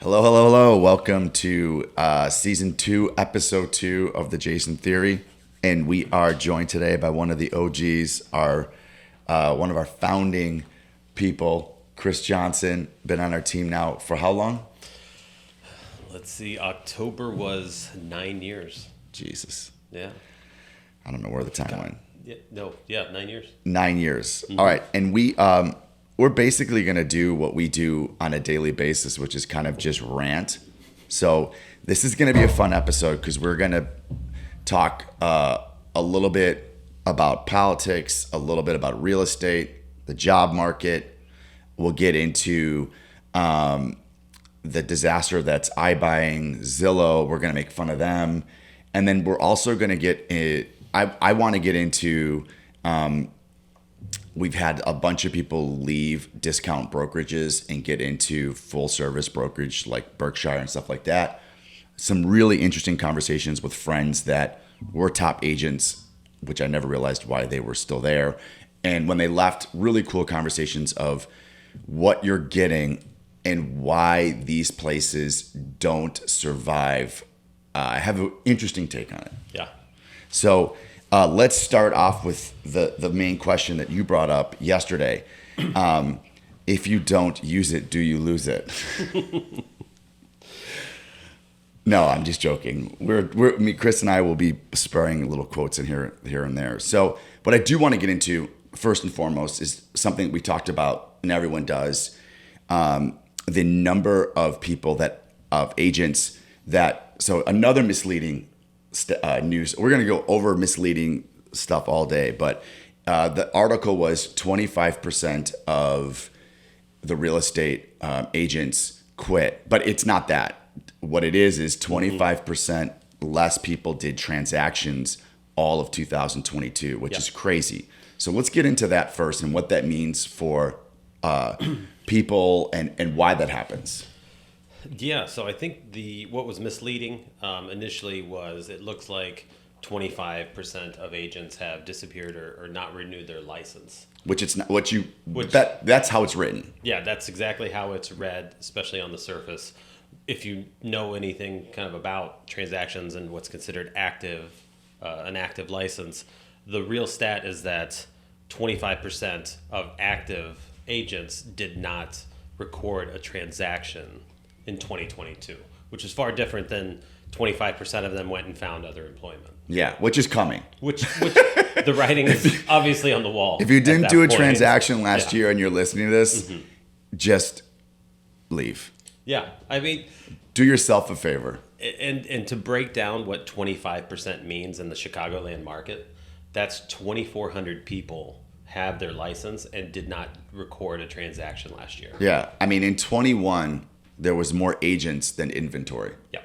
Hello, hello, hello. Welcome to season 2, episode 2 of the Jason Theory. And we are joined today by one of the OGs, one of our founding people, Chris Johnson. Been on our team now for how long? Let's see. October was 9 years. Jesus. Yeah. I don't know where the time went. Yeah, 9 years. 9 years. Mm-hmm. All right. And we're basically going to do what we do on a daily basis, which is kind of just rant. So this is going to be a fun episode because we're going to talk a little bit about politics, a little bit about real estate, the job market. We'll get into the disaster that's iBuying, Zillow. We're going to make fun of them. And then we're also going to get I want to get into we've had a bunch of people leave discount brokerages and get into full service brokerage like Berkshire and stuff like that. Some really interesting conversations with friends that were top agents, which I never realized why they were still there. And when they left, really cool conversations of what you're getting and why these places don't survive. I have an interesting take on it. Yeah. So let's start off with the main question that you brought up yesterday. If you don't use it, do you lose it? No, I'm just joking. Chris and I will be sparing little quotes in here and there. So what I do want to get into first and foremost is something we talked about and everyone does. The number of people of agents so another misleading news. We're going to go over misleading stuff all day, but the article was 25% of the real estate agents quit, but it's not that. What it is 25% less people did transactions all of 2022, which is crazy. So let's get into that first and what that means for people and why that happens. Yeah, so I think what was misleading initially was it looks like 25% of agents have disappeared or not renewed their license. Which it's not that's how it's written. Yeah, that's exactly how it's read, especially on the surface. If you know anything kind of about transactions and what's considered an active license, the real stat is that 25% of active agents did not record a transaction in 2022, which is far different than 25% of them went and found other employment. Yeah, which is coming. Which the writing is obviously on the wall. If you didn't do a transaction last year and you're listening to this, just leave. Yeah, I mean, do yourself a favor. And to break down what 25% means in the Chicagoland market, that's 2,400 people have their license and did not record a transaction last year. Yeah, I mean, in 21, there was more agents than inventory. Yeah.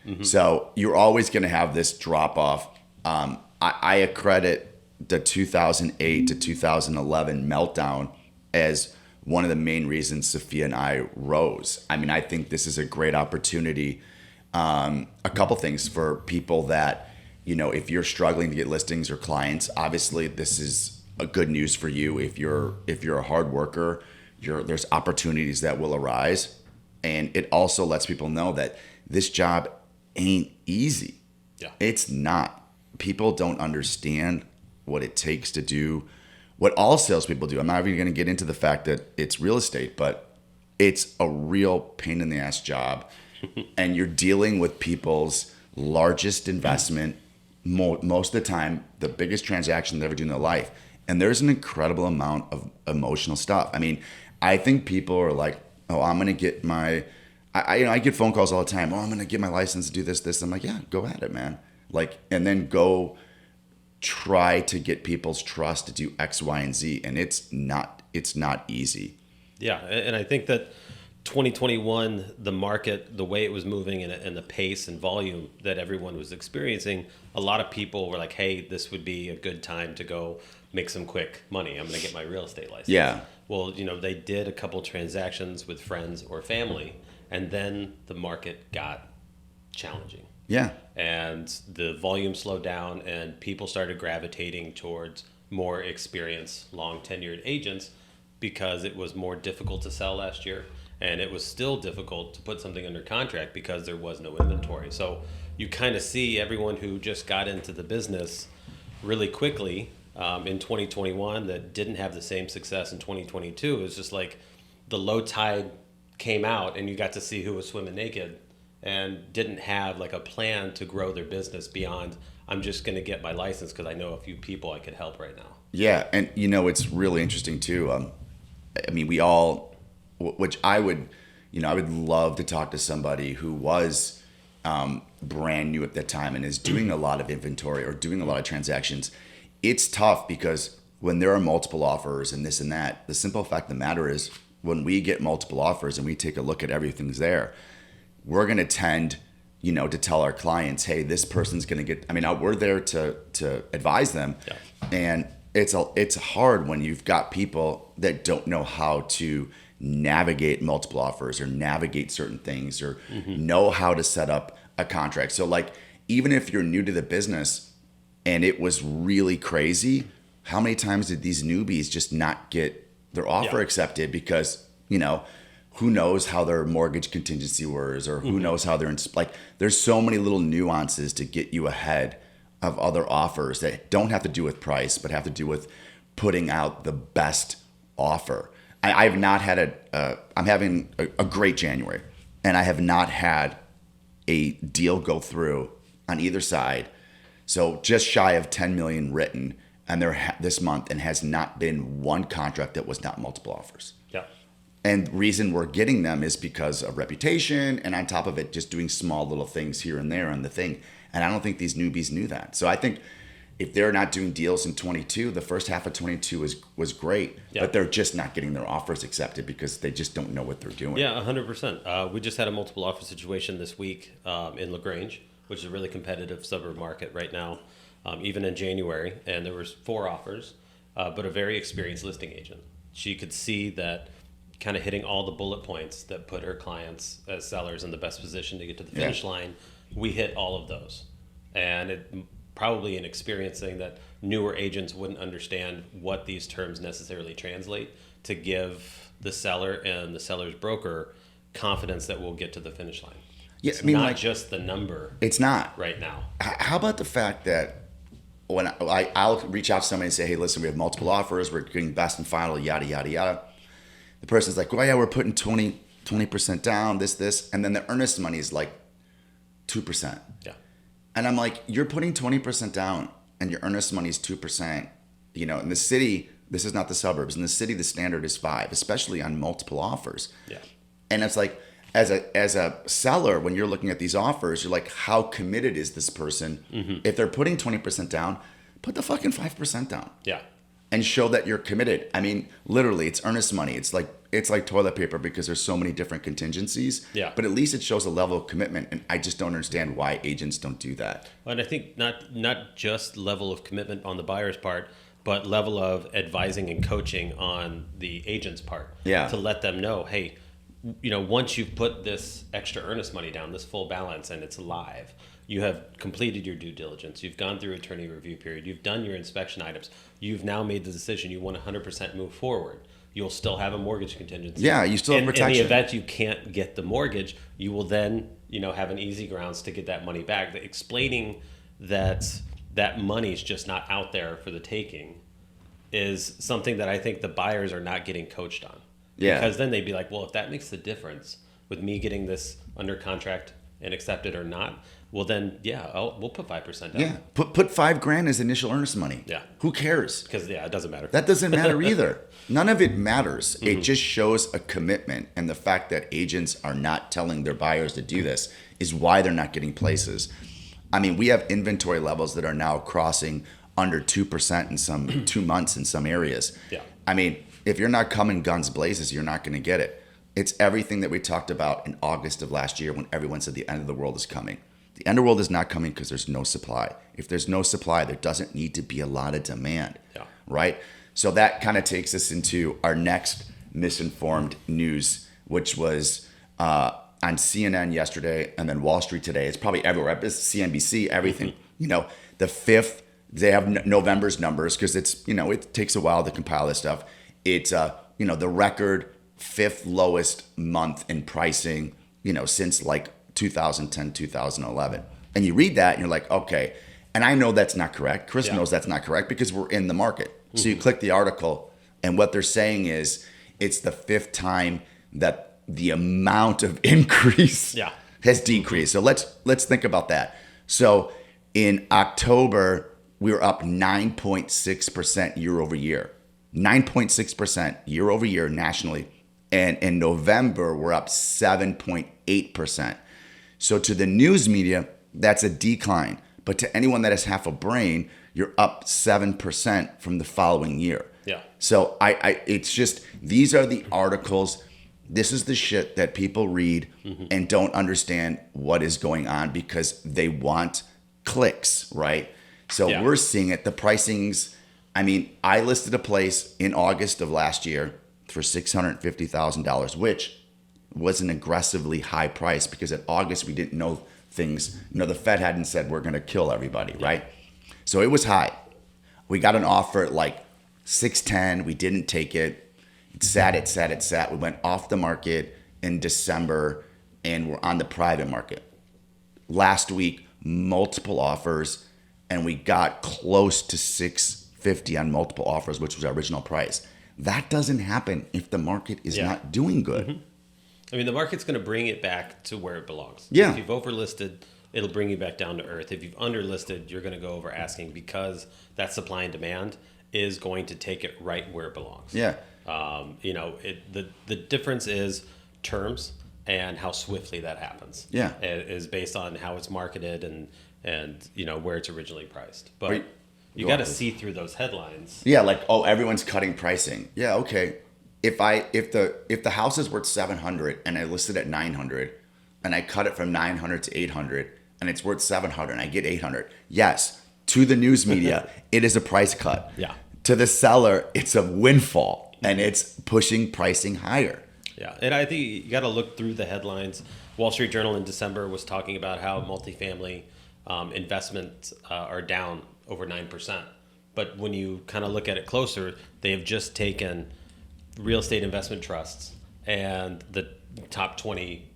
Mm-hmm. So you're always going to have this drop off. I accredit the 2008 to 2011 meltdown as one of the main reasons Sophia and I rose. I mean, I think this is a great opportunity. A couple things for people that, if you're struggling to get listings or clients, obviously this is a good news for you. If you're a hard worker, there's opportunities that will arise. And it also lets people know that this job ain't easy. Yeah. It's not. People don't understand what it takes to do what all salespeople do. I'm not even going to get into the fact that it's real estate, but it's a real pain in the ass job. And you're dealing with people's largest investment, most of the time, the biggest transaction they ever do in their life. And there's an incredible amount of emotional stuff. I mean, I think people are like, oh, I'm going to get I get phone calls all the time. Oh, I'm going to get my license to do this. I'm like, yeah, go at it, man. And then go try to get people's trust to do X, Y, and Z. And it's not easy. Yeah. And I think that 2021, the market, the way it was moving and the pace and volume that everyone was experiencing, a lot of people were like, hey, this would be a good time to go make some quick money. I'm going to get my real estate license. Yeah. Well, they did a couple transactions with friends or family, and then the market got challenging. Yeah. And the volume slowed down, and people started gravitating towards more experienced, long tenured agents because it was more difficult to sell last year. and it was still difficult to put something under contract because there was no inventory. So you kind of see everyone who just got into the business really quickly in 2021 that didn't have the same success in 2022. It was just like the low tide came out and you got to see who was swimming naked and didn't have like a plan to grow their business beyond, I'm just going to get my license because I know a few people I could help right now. Yeah, and it's really interesting too. I mean, we all, which I would love to talk to somebody who was brand new at that time and is doing a lot of inventory or doing a lot of transactions. It's tough because when there are multiple offers and this and that, the simple fact of the matter is when we get multiple offers and we take a look at everything's there, we're going to tend, to tell our clients, hey, this person's going to get, we're there to advise them. Yeah. And it's hard when you've got people that don't know how to navigate multiple offers or navigate certain things or know how to set up a contract. So like, even if you're new to the business and it was really crazy, how many times did these newbies just not get their offer accepted because, who knows how their mortgage contingency was or who knows how they're there's so many little nuances to get you ahead of other offers that don't have to do with price, but have to do with putting out the best offer. I've not had I'm having a great January, and I have not had a deal go through on either side. So just shy of 10 million written, and this month, and has not been one contract that was not multiple offers. Yeah. And the reason we're getting them is because of reputation, and on top of it, just doing small little things here and there on the thing. And I don't think these newbies knew that. So I think if they're not doing deals in 22, the first half of 22 was great, but they're just not getting their offers accepted because they just don't know what they're doing. Yeah, 100%. We just had a multiple offer situation this week in LaGrange, which is a really competitive suburb market right now, even in January. And there was 4 offers, but a very experienced listing agent. She could see that kind of hitting all the bullet points that put her clients as sellers in the best position to get to the finish line. We hit all of those. And it probably an experience thing that newer agents wouldn't understand what these terms necessarily translate to give the seller and the seller's broker confidence that we'll get to the finish line. Yeah, it's not just the number. It's not right now. How about the fact that when I'll reach out to somebody and say, hey, listen, we have multiple offers, we're getting best and final, yada, yada, yada. The person's like, well, yeah, we're putting 20% down, this, and then the earnest money is like 2%. Yeah. And I'm like, you're putting 20% down and your earnest money is 2%. In the city, this is not the suburbs. In the city, the standard is 5%, especially on multiple offers. Yeah. And it's like, as a seller, when you're looking at these offers, you're like, how committed is this person? If they're putting 20% down, put the fucking 5% down. Yeah. And show that you're committed. Literally, it's earnest money. It's like toilet paper because there's so many different contingencies. Yeah. But at least it shows a level of commitment, and I just don't understand why agents don't do that. And I think not just level of commitment on the buyer's part, but level of advising and coaching on the agent's part. Yeah. To let them know, hey, once you've put this extra earnest money down, this full balance, and it's live, you have completed your due diligence. You've gone through attorney review period. You've done your inspection items. You've now made the decision. You want 100% move forward. You'll still have a mortgage contingency. Yeah, you still have protection. In the event you can't get the mortgage, you will then, have an easy grounds to get that money back. Explaining that money is just not out there for the taking is something that I think the buyers are not getting coached on. Yeah. Because then they'd be like, well, if that makes the difference with me getting this under contract and accepted or not, well then, we'll put 5% down. Yeah, put $5,000 as initial earnest money. Yeah. Who cares? Because it doesn't matter. That doesn't matter either. None of it matters. It just shows a commitment, and the fact that agents are not telling their buyers to do this is why they're not getting places. We have inventory levels that are now crossing under 2% in some 2 months in some areas. Yeah. If you're not coming guns blazes, you're not going to get it. It's everything that we talked about in August of last year when everyone said the end of the world is coming. The end of the world is not coming because there's no supply. If there's no supply, there doesn't need to be a lot of demand, right? So that kind of takes us into our next misinformed news, which was on CNN yesterday and then Wall Street today. It's probably everywhere. It's CNBC, everything. The 5th, they have November's numbers because it's, it takes a while to compile this stuff. It's, the record fifth lowest month in pricing, since like 2010, 2011. And you read that and you're like, okay. And I know that's not correct. Chris knows that's not correct because we're in the market. So you click the article, and what they're saying is it's the fifth time that the amount of increase has decreased. So let's think about that. So in October, we were up 9.6% year over year. 9.6% year over year nationally. And in November, we're up 7.8%. So to the news media, that's a decline. But to anyone that has half a brain, you're up 7% from the following year. Yeah. So it's just, these are the articles. This is the shit that people read and don't understand what is going on because they want clicks, right? So we're seeing it. The pricings, I listed a place in August of last year for $650,000, which was an aggressively high price because at August we didn't know things. The Fed hadn't said we're going to kill everybody, right? So it was high. We got an offer at like 610. We didn't take it. It sat. We went off the market in December and we're on the private market. Last week, multiple offers, and we got close to 650 on multiple offers, which was our original price. That doesn't happen if the market is not doing good. The market's going to bring it back to where it belongs. Yeah. If you've overlisted, it'll bring you back down to earth. If you've underlisted, you're going to go over asking because that supply and demand is going to take it right where it belongs. Yeah. The difference is terms and how swiftly that happens. Yeah. It is based on how it's marketed and where it's originally priced. But you got to see through those headlines. Yeah, like, oh, everyone's cutting pricing. Yeah, okay. If the house is worth 700 and I listed at 900 and I cut it from 900 to 800 and it's worth 700 and I get 800. Yes, to the news media, it is a price cut. Yeah. To the seller, it's a windfall and it's pushing pricing higher. Yeah, and I think you got to look through the headlines. Wall Street Journal in December was talking about how multifamily investments are down over 9%. But when you kind of look at it closer, they have just taken real estate investment trusts and the top 20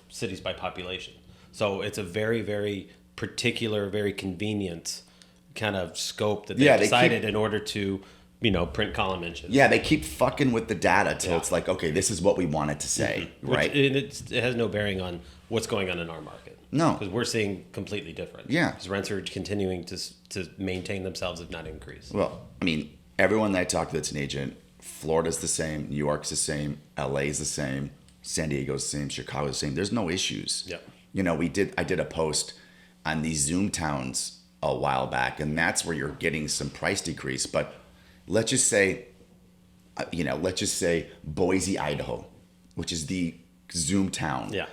cities by population. So it's a very, very particular, very convenient kind of scope that they decided in order to print column inches. Yeah, they keep fucking with the data till it's like, okay, this is what we wanted to say, right? It has no bearing on what's going on in our market. No. Because we're seeing completely different. Yeah. Because rents are continuing to maintain themselves, if not increase. Well, everyone that I talk to that's an agent, Florida's the same, New York's the same, LA's the same, San Diego's the same, Chicago's the same. There's no issues. Yeah. I did a post on these Zoom towns a while back, and that's where you're getting some price decrease. But let's just say Boise, Idaho, which is the Zoom town. Yeah.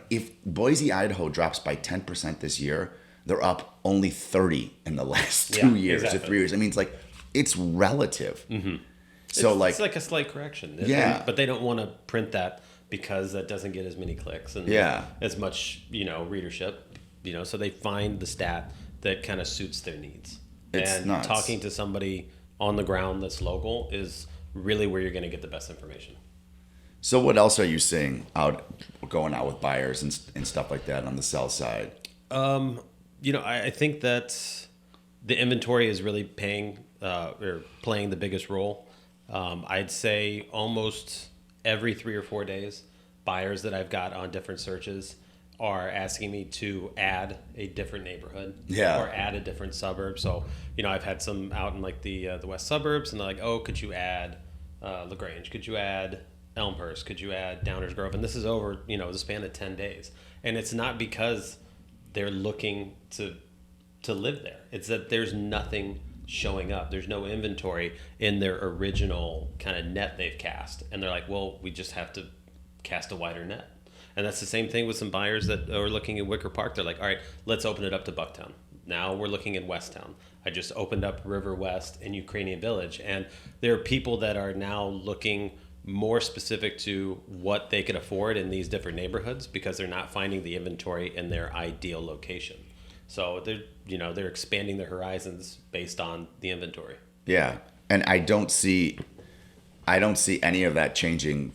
If Boise, Idaho drops by 10% this year, they're up only 30 in the last 2 years or 3 years. It's relative. So it's like a slight correction. Yeah. But they don't want to print that because that doesn't get as many clicks and as much, readership, so they find the stat that kind of suits their needs. It's nuts. Talking to somebody on the ground that's local is really where you're going to get the best information. So what else are you seeing going out with buyers and stuff like that on the sell side? I think that the inventory is really playing the biggest role. I'd say almost every 3 or 4 days, buyers that I've got on different searches are asking me to add a different neighborhood or add a different suburb. So, I've had some out in like the west suburbs, and they're like, oh, could you add LaGrange? Could you add Elmhurst? Could you add Downers Grove? And this is over, the span of 10 days. And it's not because they're looking to live there. It's that there's nothing showing up. There's no inventory in their original kind of net they've cast. And they're like, well, we just have to cast a wider net. And that's the same thing with some buyers that are looking in Wicker Park. They're like, all right, let's open it up to Bucktown. Now we're looking in Westtown. I just opened up River West in Ukrainian Village. And there are people that are now looking more specific to what they can afford in these different neighborhoods because they're not finding the inventory in their ideal location. So they're expanding their horizons based on the inventory. Yeah. And I don't see I don't see any of that changing,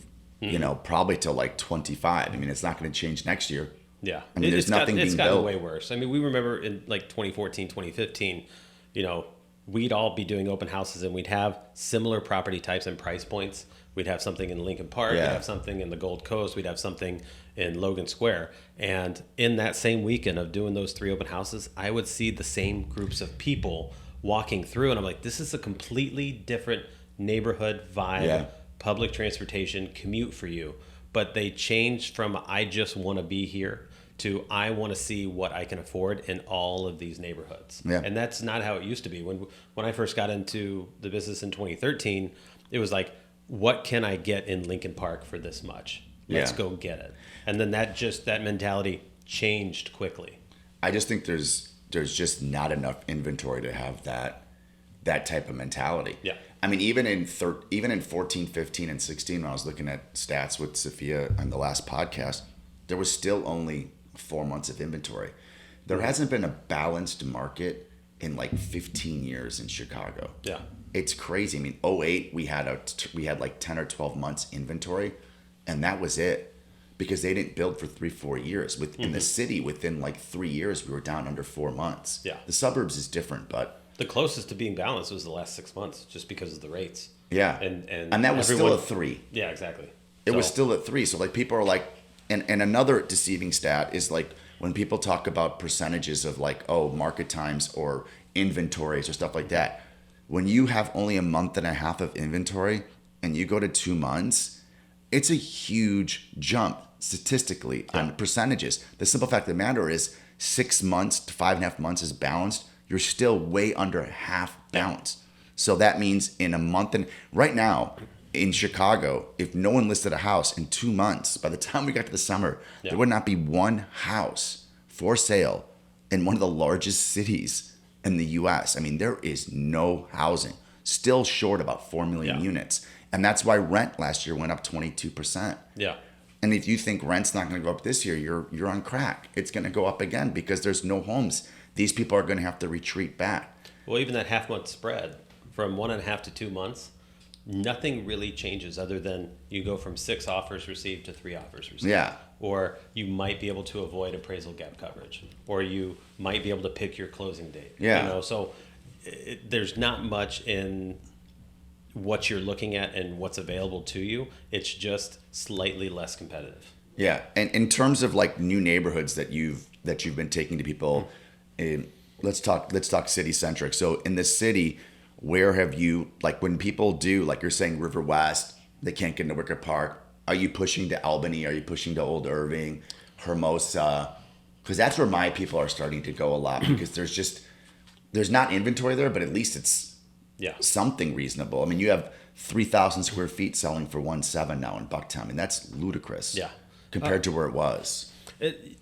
probably till like 25. I mean, it's not going to change next year. Yeah. I mean, there's nothing it's being gotten built. way worse. I mean, we remember in like 2014, 2015, we'd all be doing open houses and we'd have similar property types and price points. We'd have something in Lincoln Park, we'd Yeah. have something in the Gold Coast, we'd have something in Logan Square. And in that same weekend of doing those 3 open houses, I would see the same groups of people walking through. And I'm like, this is a completely different neighborhood vibe, Yeah. public transportation, commute for you. But they changed from I just want to be here to I want to see what I can afford in all of these neighborhoods. Yeah. And that's not how it used to be. When I first got into the business in 2013, it was like, what can I get in Lincoln Park for this much? Let's Yeah. go get it. And then that mentality changed quickly. I just think there's just not enough inventory to have that type of mentality. Yeah. I mean, even in 14, 15, and 16, when I was looking at stats with Sophia on the last podcast, there was still only 4 months of inventory. There hasn't been a balanced market in like 15 years in Chicago. Yeah. It's crazy. I mean, '08 we had like 10 or 12 months inventory, and that was it, because they didn't build for 3-4 years. In the city, within like 3 years, we were down under 4 months. Yeah. The suburbs is different, but The closest to being balanced was the last 6 months, just because of the rates. yeah, And that was still a 3. Yeah, exactly. It was So- still at 3. So like people are like, and another deceiving stat is like when people talk about percentages of like, oh, market times or inventories or stuff like that. When you have only a month and a half of inventory and you go to 2 months, it's a huge jump statistically on percentages. The simple fact of the matter is 6 months to 5.5 months is balanced. You're still way under half balance. So that means in a month, and right now in Chicago, if no one listed a house in 2 months, by the time we got to the summer, there would not be one house for sale in one of the largest cities in the US. I mean, there is no housing, still short about 4 million Yeah. units. And that's why rent last year went up 22%. Yeah. And if you think rent's not going to go up this year, you're on crack. It's going to go up again because there's no homes. These people are going to have to retreat back. Well, even that half-month spread from 1.5 to 2 months, nothing really changes other than you go from 6 offers received to 3 offers received. Yeah. Or you might be able to avoid appraisal gap coverage, or you might be able to pick your closing date. Yeah. So there's not much in what you're looking at and what's available to you. It's just slightly less competitive. Yeah, and in terms of like new neighborhoods that you've been taking to people, let's talk city centric. So in the city, where have you, like when people do, like you're saying River West, they can't get into Wicker Park. Are you pushing to Albany? Are you pushing to Old Irving, Hermosa? Because that's where my people are starting to go a lot, because there's not inventory there, but at least it's Yeah. something reasonable. I mean, you have 3,000 square feet selling for 1.7 now in Bucktown. I mean, that's ludicrous. Yeah. Compared to where it was.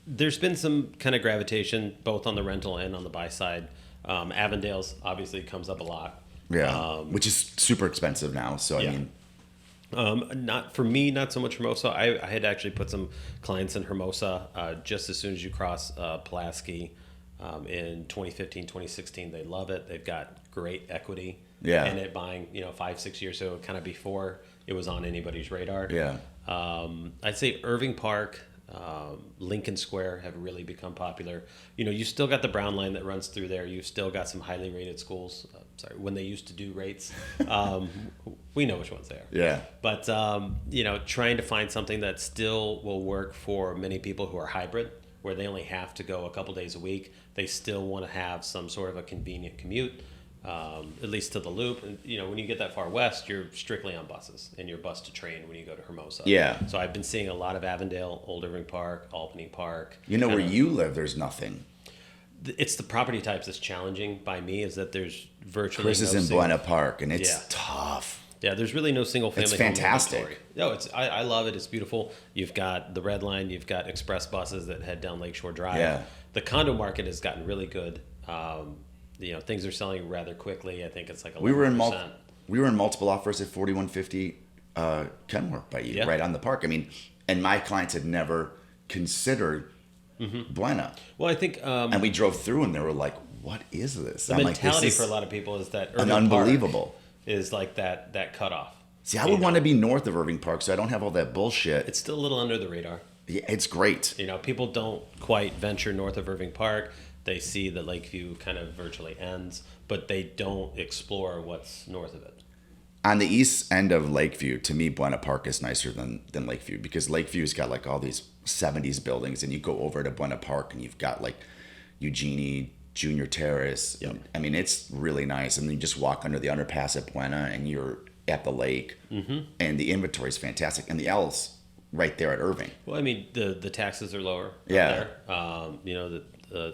There's been some kind of gravitation both on the rental and on the buy side. Avondale's obviously comes up a lot. Yeah. Which is super expensive now. So, Yeah. I mean, Not for me, not so much Hermosa. I had actually put some clients in Hermosa just as soon as you cross Pulaski in 2015, 2016. They love it. They've got great equity Yeah. in it, buying 5-6 years, so kind of before it was on anybody's radar. Yeah. I'd say Irving Park, Lincoln Square have really become popular. You still got the Brown line that runs through there. You've still got some highly rated schools. When they used to do rates, we know which ones they are. Yeah. But trying to find something that still will work for many people who are hybrid, where they only have to go a couple days a week. They still want to have some sort of a convenient commute, at least to the Loop. And when you get that far west, you're strictly on buses, and you're bus to train when you go to Hermosa. Yeah. So I've been seeing a lot of Avondale, Old Irving Park, Albany Park. where you live, there's nothing. It's the property types that's challenging by me, is that there's virtually Chris is no in single- Buena Park, and it's Yeah. tough. Yeah, there's really no single family. It's home fantastic. inventory. No, I love it. It's beautiful. You've got the Red Line. You've got express buses that head down Lakeshore Drive. Yeah. The condo market has gotten really good. Things are selling rather quickly. I think it's like 11%. We were in multiple offers at 4150 Kenmore by you, Yeah. right on the park. I mean, and my clients had never considered Buena. Well, I think And we drove through and they were like, what is this? the I'm mentality like, this for a is lot of people is that an Irving Park unbelievable. is like that cutoff. See, I would want to be north of Irving Park, so I don't have all that bullshit. It's still a little under the radar. Yeah, it's great. You know, people don't quite venture north of Irving Park. They see that Lakeview kind of virtually ends, but they don't explore what's north of it. On the east end of Lakeview, to me, Buena Park is nicer than Lakeview, because Lakeview's got like all these 70s buildings, and you go over to Buena Park and you've got like Eugenie, Junior Terrace. Yep. I mean, it's really nice. And then you just walk under the underpass at Buena and you're at the lake, and the inventory is fantastic. And the L's right there at Irving. Well, I mean, the taxes are lower. Yeah. There. You know,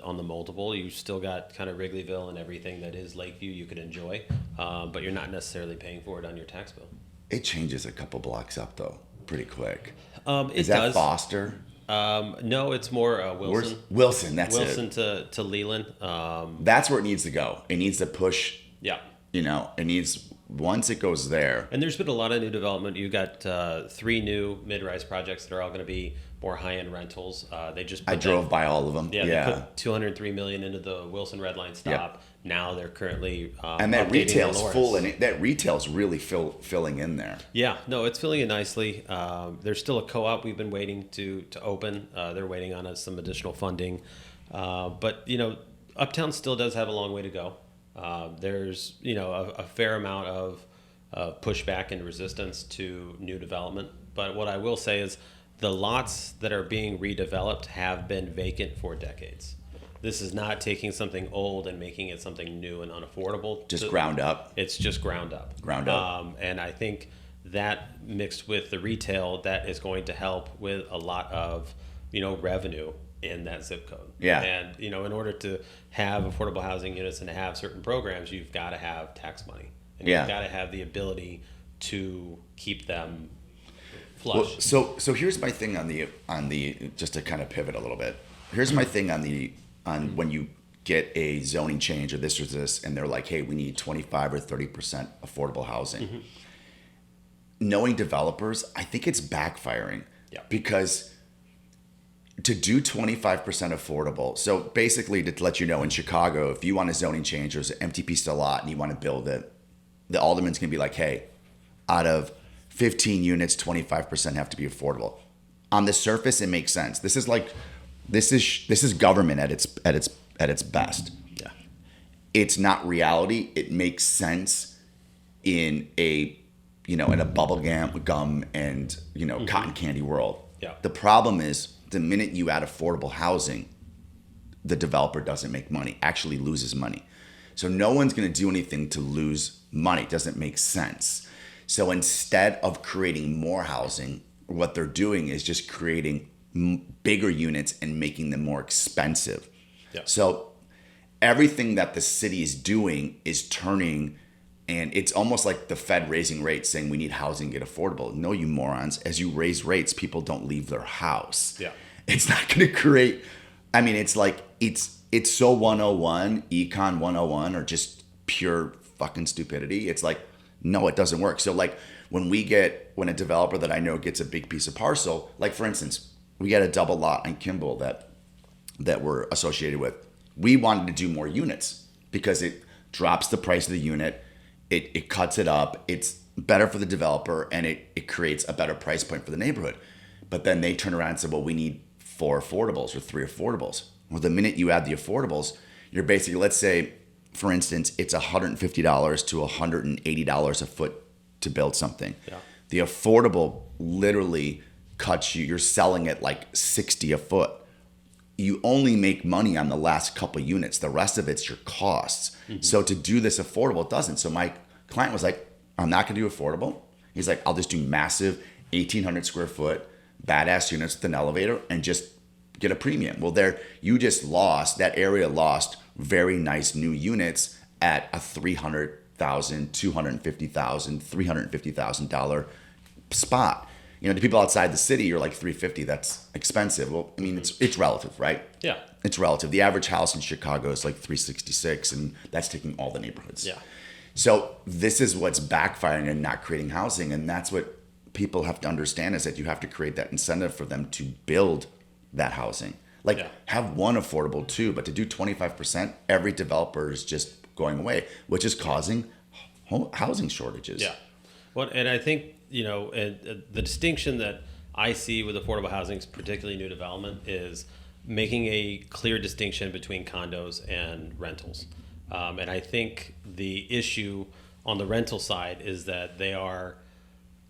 on the multiple, you still got kind of Wrigleyville and everything that is Lakeview you could enjoy, but you're not necessarily paying for it on your tax bill. It changes a couple blocks up though, pretty quick. It Is that does. Foster? No, it's more Wilson. Wilson, that's it. Wilson to Leland. That's where it needs to go. It needs to push. Yeah. You know, it needs, once it goes there. And there's been a lot of new development. You got 3 new mid-rise projects that are all going to be more high-end rentals. They just I drove by all of them. Yeah, they put $203 million into the Wilson Red Line stop. Yep. Now they're currently and that updating retail's Dolores. full, and that retail's really filling in there. Yeah, no, it's filling in nicely. There's still a co-op we've been waiting to open. They're waiting on some additional funding, but you know, Uptown still does have a long way to go. There's a fair amount of pushback and resistance to new development. But what I will say is the lots that are being redeveloped have been vacant for decades. This is not taking something old and making it something new and unaffordable. Just ground up. It's just ground up. Ground up. And I think that mixed with the retail, that is going to help with a lot of, revenue in that zip code. Yeah. And, in order to have affordable housing units and to have certain programs, you've got to have tax money. And Yeah. you've got to have the ability to keep them flush. Well, so here's my thing on the just to kind of pivot a little bit. Here's my thing on when you get a zoning change or this, and they're like, hey, we need 25 or 30% affordable housing. Knowing developers, I think it's backfiring. Yeah. Because to do 25% affordable, so basically to let you know, in Chicago, if you want a zoning change, there's an empty piece of lot and you want to build it, the alderman's going to be like, hey, out of 15 units, 25% have to be affordable. On the surface, it makes sense. This is government at its best. Yeah. It's not reality. It makes sense in a bubble gum and cotton candy world. Yeah. The problem is the minute you add affordable housing, the developer doesn't make money, actually loses money. So no one's going to do anything to lose money. It doesn't make sense. So instead of creating more housing, what they're doing is just creating bigger units and making them more expensive. Yeah. So everything that the city is doing is turning, and it's almost like the Fed raising rates saying we need housing, get affordable. No, you morons. As you raise rates, people don't leave their house. Yeah. It's not going to create, I mean, it's like, it's so 101, econ 101, or just pure fucking stupidity. It's like, no, it doesn't work. So like when a developer that I know gets a big piece of parcel, like for instance, we got a double lot in Kimball that we're associated with. We wanted to do more units because it drops the price of the unit. It cuts it up. It's better for the developer, and it creates a better price point for the neighborhood. But then they turn around and say, well, we need 4 affordables or 3 affordables. Well, the minute you add the affordables, you're basically, let's say, for instance, it's $150 to $180 a foot to build something. Yeah. The affordable literally cuts you, you're selling it like 60 a foot. You only make money on the last couple units. The rest of it's your costs. Mm-hmm. So to do this affordable, it doesn't. So my client was like, I'm not gonna do affordable. He's like, I'll just do massive 1,800 square foot badass units with an elevator and just get a premium. Well, that area lost very nice new units at a $300,000, $250,000, $350,000 spot. To people outside the city, you're like $350. That's expensive. Well, I mean, it's relative, right? Yeah. It's relative. The average house in Chicago is like $366, and that's taking all the neighborhoods. Yeah. So this is what's backfiring and not creating housing, and that's what people have to understand, is that you have to create that incentive for them to build that housing. Have one affordable too, but to do 25%, every developer is just going away, which is causing housing shortages. Yeah. Well, and I think, the distinction that I see with affordable housing, particularly new development, is making a clear distinction between condos and rentals. And I think the issue on the rental side is that they are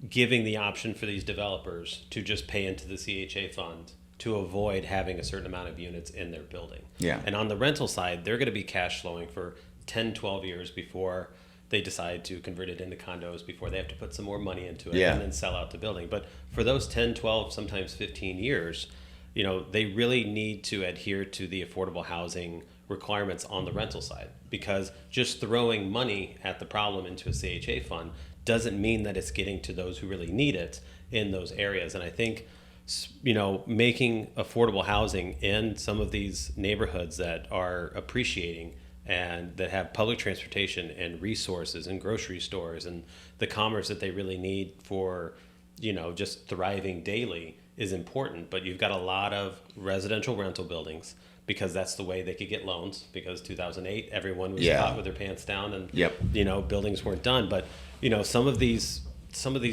giving the option for these developers to just pay into the CHA fund to avoid having a certain amount of units in their building. Yeah. And on the rental side, they're going to be cash flowing for 10, 12 years before they decide to convert it into condos, before they have to put some more money into it Yeah. and then sell out the building. But for those 10, 12, sometimes 15 years, they really need to adhere to the affordable housing requirements on the rental side, because just throwing money at the problem into a CHA fund doesn't mean that it's getting to those who really need it in those areas. And I think, making affordable housing in some of these neighborhoods that are appreciating and that have public transportation and resources and grocery stores and the commerce that they really need for, just thriving daily is important. But you've got a lot of residential rental buildings, because that's the way they could get loans, because 2008 everyone was Yeah. caught with their pants down, and Yep. buildings weren't done. But some of these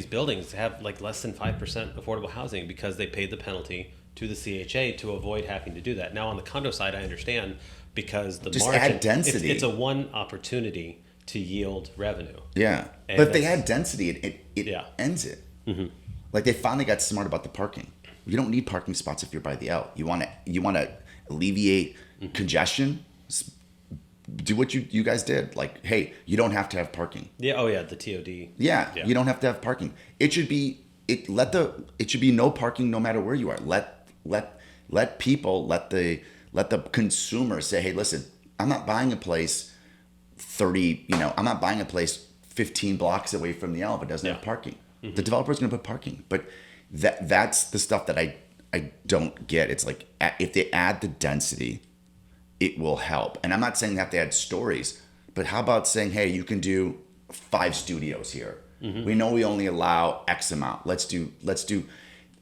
buildings have like less than 5% affordable housing because they paid the penalty to the CHA to avoid having to do that. Now on the condo side, I understand, because the Just margin, add density. It's a one opportunity to yield revenue. Yeah. And But if they that's- add density, it Yeah. ends it. Like they finally got smart about the parking. You don't need parking spots if you're by the L. You want to alleviate congestion. Do what you guys did. Like, hey, you don't have to have parking. Yeah. Oh yeah. The TOD. Yeah, Yeah. you don't have to have parking. It should be no parking no matter where you are. Let people, let the consumer say, hey, listen, I'm not buying a place 15 blocks away from the L if it doesn't have Yeah. parking. The developer's going to put parking, but that's the stuff that I don't get. It's like if they add the density, it will help. And I'm not saying they have to add stories, but how about saying, hey, you can do 5 studios here. We know we only allow X amount. Let's do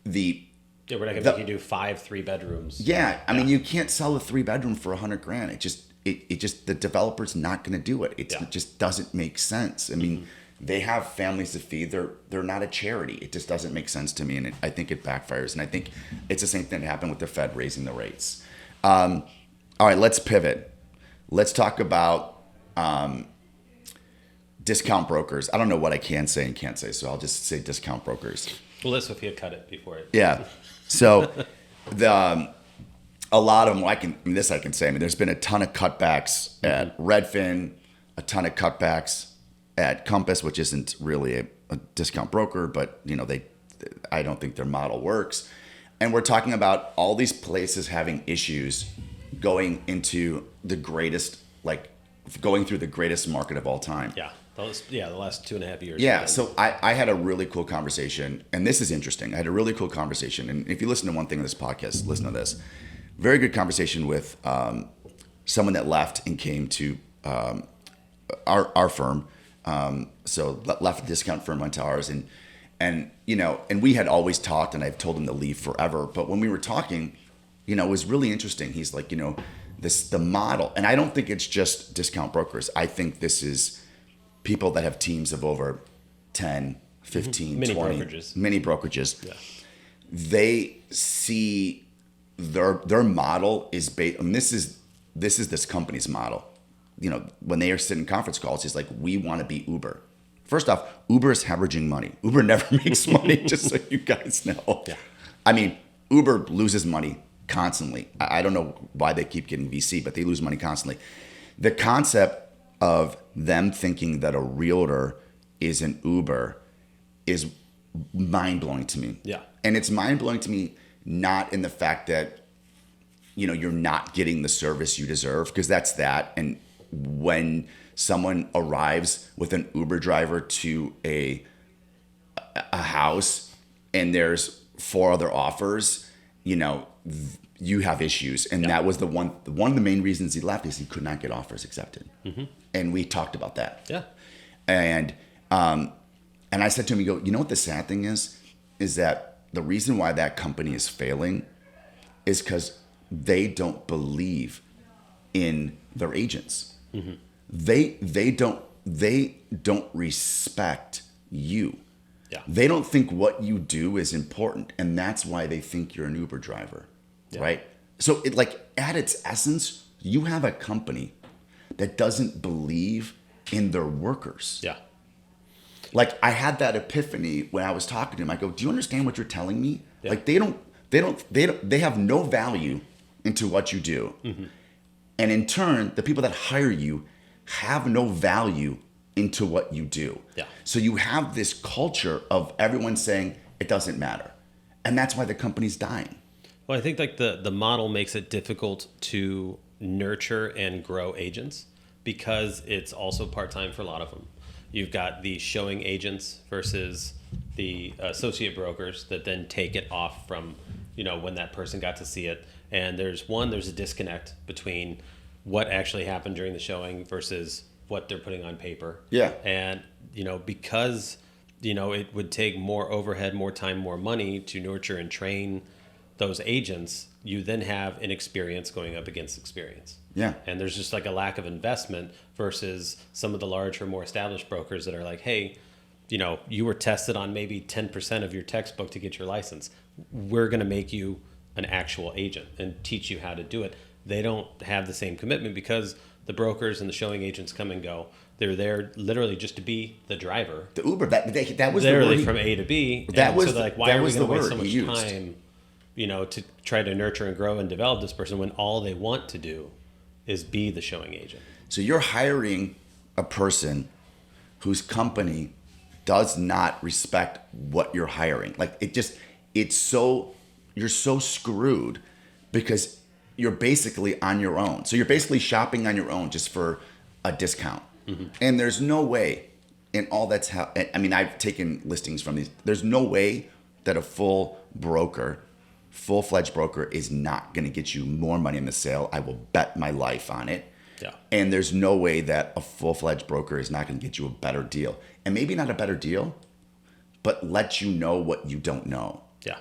the Yeah, we're not gonna make you do 5 3-bedrooms. yeah. I mean, you can't sell a 3-bedroom for $100,000. It just the developer's not going to do it. It Yeah. just doesn't make sense. I mean, they have families to feed. They're not a charity. It just doesn't make sense to me, and I think it backfires. And I think it's the same thing that happened with the Fed raising the rates. All right, let's pivot. Let's talk about discount brokers. I don't know what I can say and can't say, so I'll just say discount brokers. Well, let's if you cut it before it. Yeah. So a lot of them, I can say. I mean, there's been a ton of cutbacks at Redfin, a ton of cutbacks at Compass, which isn't really a discount broker, but I don't think their model works. And we're talking about all these places having issues going through the greatest market of all time. Yeah. The last 2.5 years. Yeah, have been- so I had a really cool conversation, and this is interesting. I had a really cool conversation, and if you listen to one thing in this podcast, listen to this. Very good conversation with someone that left and came to our firm. So left a discount firm, went to ours, and we had always talked, and I've told him to leave forever. But when we were talking, it was really interesting. He's like, the model, and I don't think it's just discount brokers. I think this is people that have teams of over 10, 15, Mini 20. brokerages. Mini brokerages. Yeah. They see their model is based, and this is this company's model. When they are sitting in conference calls, it's like, we want to be Uber. First off, Uber is hemorrhaging money. Uber never makes money, just so you guys know. Yeah. I mean, Uber loses money constantly. I don't know why they keep getting VC, but they lose money constantly. The concept of them thinking that a realtor is an Uber is mind-blowing to me. Yeah. And it's mind-blowing to me, not in the fact that, you're not getting the service you deserve, because that's that. And when someone arrives with an Uber driver to a house and there's 4 other offers, you have issues. And that was one of the main reasons he left, is he could not get offers accepted. And we talked about that. Yeah. And I said to him, you know what the sad thing is that the reason why that company is failing is because they don't believe in their agents. They don't respect you. Yeah. They don't think what you do is important, and that's why they think you're an Uber driver, right? So it like at its essence, you have a company that doesn't believe in their workers. Yeah. Like I had that epiphany when I was talking to him. I go, "Do you understand what you're telling me? Yeah. Like they have no value into what you do, and in turn, the people that hire you have no value into what you do. Yeah. So you have this culture of everyone saying it doesn't matter, and that's why the company's dying. Well, I think like the model makes it difficult to nurture and grow agents because it's also part-time for a lot of them. You've got the showing agents versus the associate brokers that then take it off from, when that person got to see it. And there's a disconnect between what actually happened during the showing versus what they're putting on paper. Yeah. And, because, it would take more overhead, more time, more money to nurture and train those agents, you then have inexperience going up against experience. Yeah. And there's just like a lack of investment versus some of the larger, more established brokers that are like, hey, you were tested on maybe 10% of your textbook to get your license. We're going to make you an actual agent and teach you how to do it. They don't have the same commitment because the brokers and the showing agents come and go. They're there literally just to be the driver. The Uber, that was Literally the word from A to B. That and was so the- they're like, why that are we was going to the waste so word much he used. time, to try to nurture and grow and develop this person when all they want to do is be the showing agent. So you're hiring a person whose company does not respect what you're hiring. Like you're so screwed because you're basically on your own. So you're basically shopping on your own just for a discount. Mm-hmm. And there's no way in all that's I've taken listings from these. There's no way that a full-fledged broker is not going to get you more money in the sale. I will bet my life on it. Yeah. And there's no way that a full-fledged broker is not going to get you a better deal. And maybe not a better deal, but let you know what you don't know. Yeah.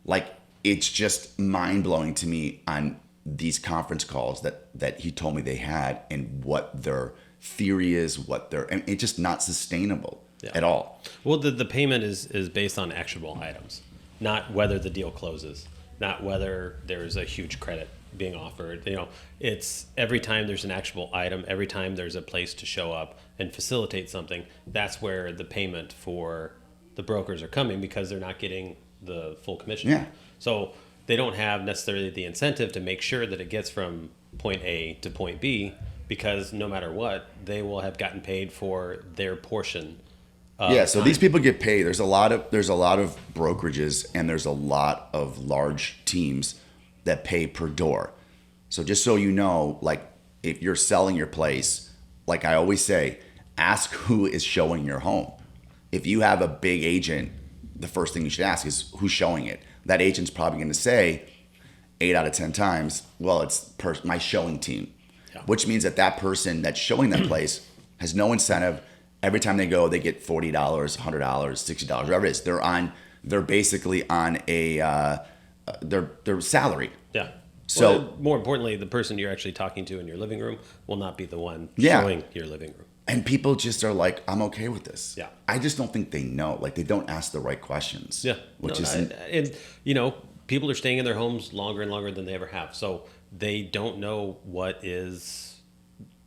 Like, it's just mind-blowing to me on these conference calls that he told me they had and what their theory is, and it's just not sustainable at all. Well, the payment is based on actionable items, not whether the deal closes, not whether there's a huge credit being offered. It's every time there's an actionable item, every time there's a place to show up and facilitate something, that's where the payment for the brokers are coming because they're not getting the full commission. Yeah. So they don't have necessarily the incentive to make sure that it gets from point A to point B because no matter what, they will have gotten paid for their portion. So these people get paid. There's a lot of brokerages and there's a lot of large teams that pay per door. So just so you know, like if you're selling your place, like I always say, ask who is showing your home. If you have a big agent, the first thing you should ask is who's showing it. That agent's probably going to say 8 out of 10 times, well, it's my showing team, which means that person that's showing that place has no incentive. Every time they go, they get $40, $100, $60, whatever it is. They're basically on their salary. Yeah. So well, more importantly, the person you're actually talking to in your living room will not be the one Yeah. showing your living room. And people just are like, I'm okay with this. Yeah. I just don't think they know. Like they don't ask the right questions. Yeah. And people are staying in their homes longer and longer than they ever have. So they don't know what is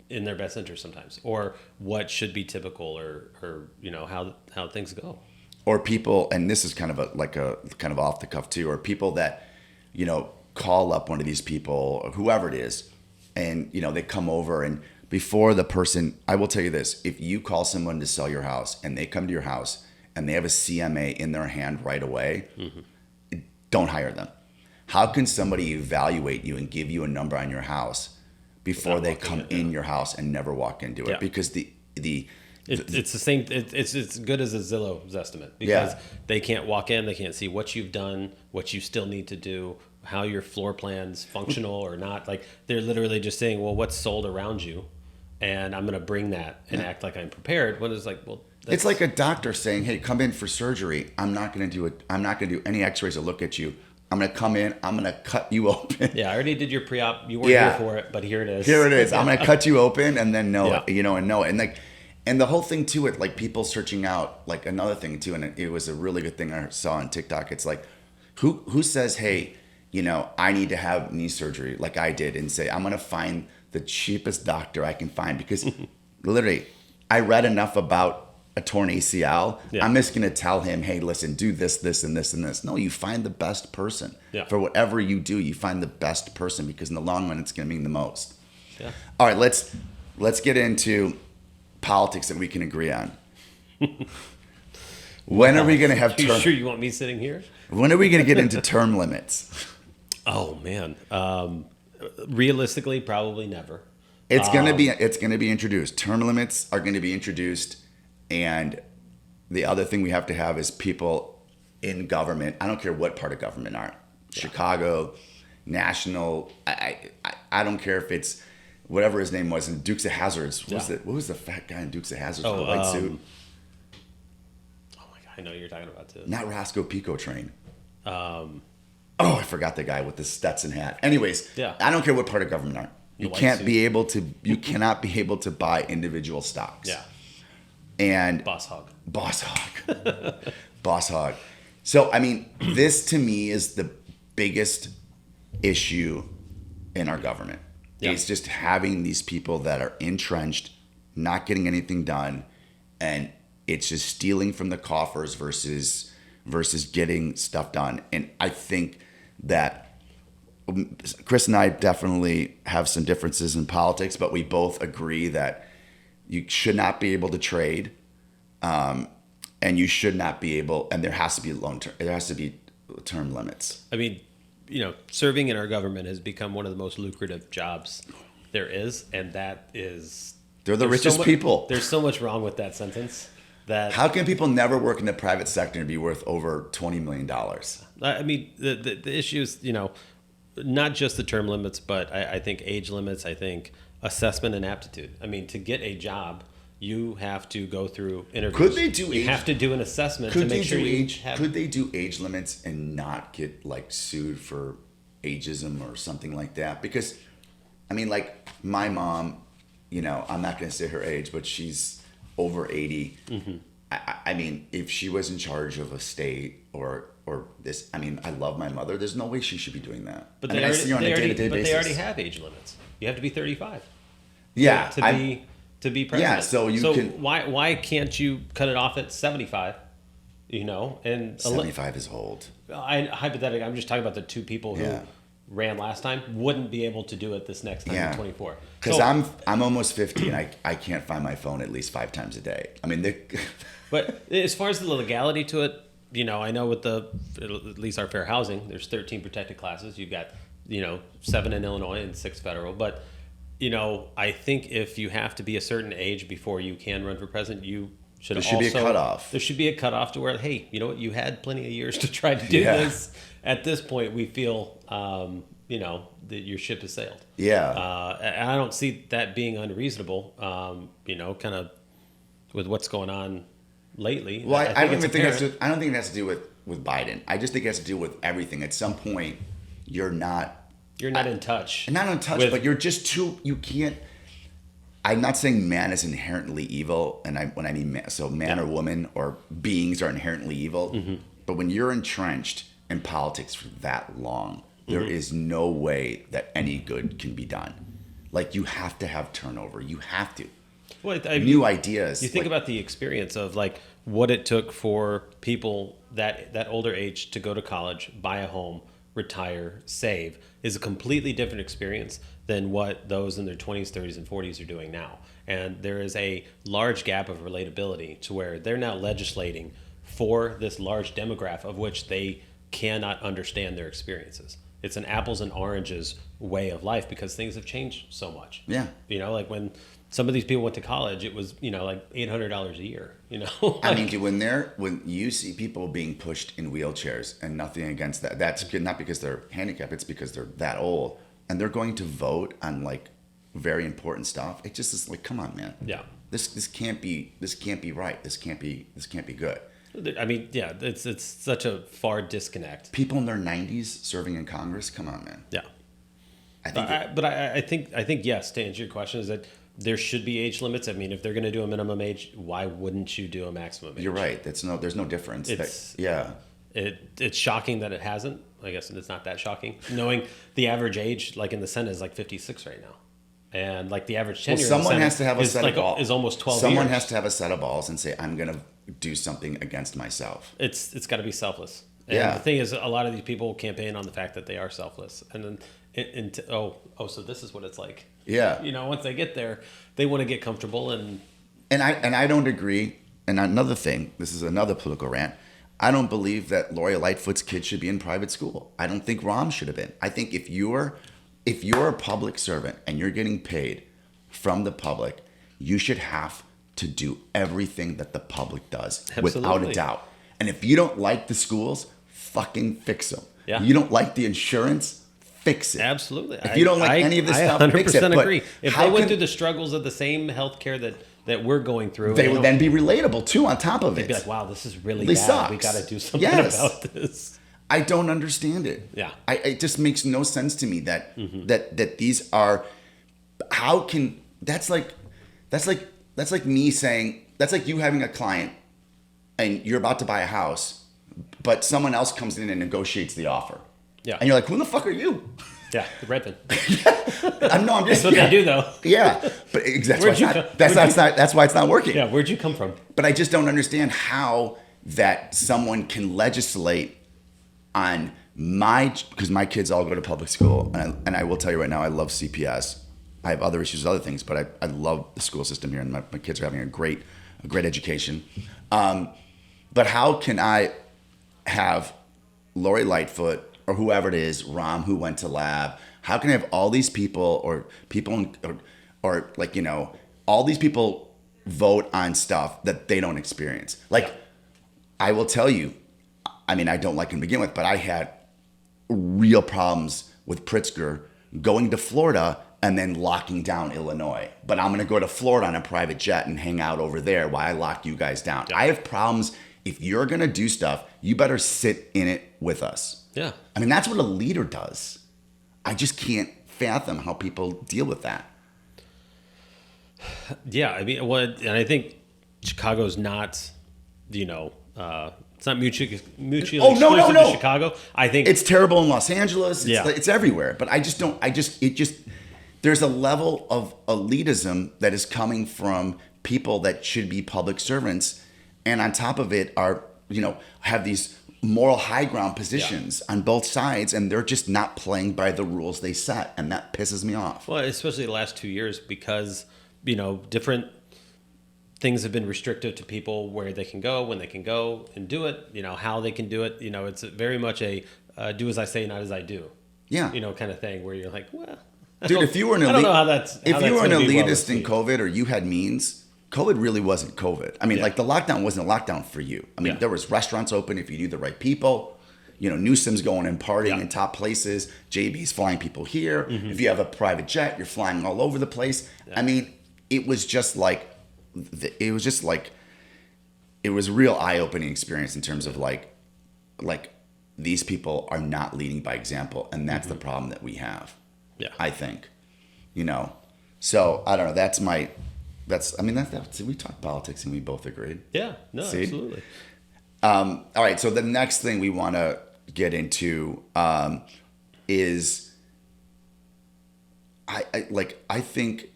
in their best interest sometimes, or what should be typical, or how things go. Or people, and this is kind of kind of off the cuff too, or people that, call up one of these people, or whoever it is, and, they come over and before the person, I will tell you this, if you call someone to sell your house and they come to your house and they have a CMA in their hand right away, don't hire them. How can somebody evaluate you and give you a number on your house before they come in your house and never walk into it? Yeah. Because it's the same. It's as good as a Zillow's estimate because they can't walk in, they can't see what you've done, what you still need to do, how your floor plan's functional or not. Like they're literally just saying, well, what's sold around you, and I'm going to bring that and act like I'm prepared. When it's like, well, it's like a doctor saying, hey, come in for surgery. I'm not going to do any X-rays or look at you. I'm going to come in. I'm going to cut you open. Yeah, I already did your pre-op. You weren't here for it, but here it is. Here it is. I'm going to cut you open and then know. And the whole thing too, it like people searching out like another thing too, and it was a really good thing I saw on TikTok. It's like, who says, hey, I need to have knee surgery like I did, and say I'm gonna find the cheapest doctor I can find because literally I read enough about a torn ACL. Yeah. I'm just gonna tell him, hey, listen, do this, this, and this, and this. No, you find the best person for whatever you do. You find the best person because in the long run, it's gonna mean the most. Yeah. All right, let's get into politics that we can agree on. When are we going to have You sure you want me sitting here? When are we going to get into term limits? Oh man. Realistically, probably never. It's going to be introduced. Term limits are going to be introduced, and the other thing we have to have is people in government. I don't care what part of government are. Chicago, national. I don't care if it's whatever his name was in Dukes of Hazzards. What was the fat guy in Dukes of Hazzards with the white suit? Oh my god, I know what you're talking about too. Not Roscoe Pico Train. I forgot the guy with the Stetson hat. Anyways, I don't care what part of government are. You cannot be able to buy individual stocks. Yeah. And Boss hog. Boss hog. So I mean, this to me is the biggest issue in our government. Yeah. It's just having these people that are entrenched, not getting anything done, and it's just stealing from the coffers versus getting stuff done. And I think that Chris and I definitely have some differences in politics, but we both agree that you should not be able to trade, and you should not be able, and there has to be term limits. I mean, serving in our government has become one of the most lucrative jobs there is, and that is... They're the richest people. There's so much wrong with that sentence. How can people never work in the private sector and be worth over $20 million? I mean, the issue is, not just the term limits, but I think age limits, I think assessment and aptitude. I mean, to get a job, you have to go through interviews. Could they do You have to do an assessment to make sure Could they do age limits and not get sued for ageism or something like that? Because, I mean, my mom, I'm not going to say her age, but she's over 80. Mm-hmm. I mean, if she was in charge of a state or this, I mean, I love my mother. There's no way she should be doing that. But they already have age limits. You have to be 35. Yeah. To be president. Yeah, so can... Why can't you cut it off at 75? And 75 is old. Hypothetically, I'm just talking about the two people who ran last time wouldn't be able to do it this next time in 24. Because I'm almost 50 and I can't find my phone at least 5 times a day. I mean, but as far as the legality to it, I know with at least our fair housing, there's 13 protected classes. You've got 7 in Illinois and 6 federal, but. I think if you have to be a certain age before you can run for president, there should be a cutoff. There should be a cutoff to where, hey, you know what? You had plenty of years to try to do this. At this point, we feel, that your ship has sailed. Yeah. And I don't see that being unreasonable, kind of with what's going on lately. Well, I don't think it has to do with Biden. I just think it has to do with everything. At some point, you're not in touch. Not in touch, but you're just you can't. I'm not saying man is inherently evil, and when I mean man or woman or beings are inherently evil. Mm-hmm. But when you're entrenched in politics for that long, there is no way that any good can be done. You have to have turnover. You have to. Well, new ideas. You think about the experience of what it took for people that older age to go to college, buy a home, retire, save, is a completely different experience than what those in their 20s, 30s, and 40s are doing now. And there is a large gap of relatability to where they're now legislating for this large demographic of which they cannot understand their experiences. It's an apples and oranges way of life because things have changed so much. Yeah. When some of these people went to college, it was, $800 a year, I mean, when you see people being pushed in wheelchairs, and nothing against that, that's not because they're handicapped, it's because they're that old, and they're going to vote on very important stuff. It just is come on, man. Yeah. This can't be right. This can't be good. I mean, yeah, it's such a far disconnect. People in their 90s serving in Congress, come on, man. Yeah. I think yes, to answer your question, is that there should be age limits. I mean, if they're going to do a minimum age, why wouldn't you do a maximum age? You're right. There's no difference. It's- Yeah. It's shocking that it hasn't. I guess it's not that shocking, knowing the average age, like in the Senate, is like 56 right now, and like the average tenure. Well, someone in the has to have a is set like, of balls. is almost 12 Someone years. has to have a set of balls and say, I'm gonna do something against myself. It's got to be selfless. And Yeah. the thing is, a lot of these people campaign on the fact that they are selfless, and then so this is what it's like. Yeah. You know, once they get there, they want to get comfortable and And I don't agree. And another thing, this is another political rant. I don't believe that Lori Lightfoot's kid should be in private school. I don't think Rom should have been. I think if you're a public servant and you're getting paid from the public, you should have to do everything that the public does without a Absolutely. doubt. And if you don't like the schools, fucking fix them. Yeah. You don't like the insurance, fix it. absolutely. If you don't like any of this stuff, 100% fix it. But agree. If how they went can- through the struggles of the same healthcare that we're going through, they you would know, then be relatable too on top of it. they'd be like, "Wow, this is really This bad. We sucks. got to do something Yes. about this." I don't understand it. Yeah. It just makes no sense to me that Mm-hmm. that these are. How can that's like me saying that's like you having a client, and you're about to buy a house, but someone else comes in and negotiates the offer. Yeah. And you're like, who the fuck are you? Yeah, the Redfin. I'm no, I'm just That's what yeah. they do, though. Yeah, but that's why Where'd you it's go- not, that's why it's not working. Yeah, where'd you come from? But I just don't understand how that someone can legislate on because my kids all go to public school, and I will tell you right now, I love CPS. I have other issues with other things, but I love the school system here, and my kids are having a great education. But how can I have Lori Lightfoot or whoever it is, Rom, who went to lab? How can I have all these people or like, you know, all these people vote on stuff that they don't experience? Like, I will tell you, I mean, I don't like him to begin with, but I had real problems with Pritzker going to Florida and then locking down Illinois. But I'm going to go to Florida on a private jet and hang out over there while I lock you guys down. I have problems. If you're going to do stuff, you better sit in it with us. Yeah. I mean, that's what a leader does. I just can't fathom how people deal with that. Yeah, I mean, and I think Chicago's not, you know, it's not mutually Oh, no, exclusive no. to Chicago. I think It's terrible in Los Angeles. Yeah. It's everywhere. But there's a level of elitism that is coming from people that should be public servants. And on top of it are, you know, have these moral high ground positions on both sides, and they're just not playing by the rules they set. And that pisses me off. well, especially the last 2 years because, you know, different things have been restrictive to people where they can go, when they can go and do it, you know, how they can do it. You know, it's very much a do as I say, not as I do. Yeah. You know, kind of thing where you're like, well, Dude, if you were an I don't know how that's if how you that's were an gonna be well elitist in received. COVID or you had means, COVID really wasn't COVID. I mean, Yeah. like the lockdown wasn't a lockdown for you. I mean, Yeah. there was restaurants open if you knew the right people. You know, Newsom's going and partying Yeah. in top places. JB's flying people here. Mm-hmm. If you have a private jet, you're flying all over the place. I mean, it was just like it was a real eye-opening experience in terms of like these people are not leading by example, and that's the problem that we have. Yeah. I think, you know. So I don't know. That's we talk politics and we both agreed. Yeah, no, See? absolutely. All right. So the next thing we want to get into is I think,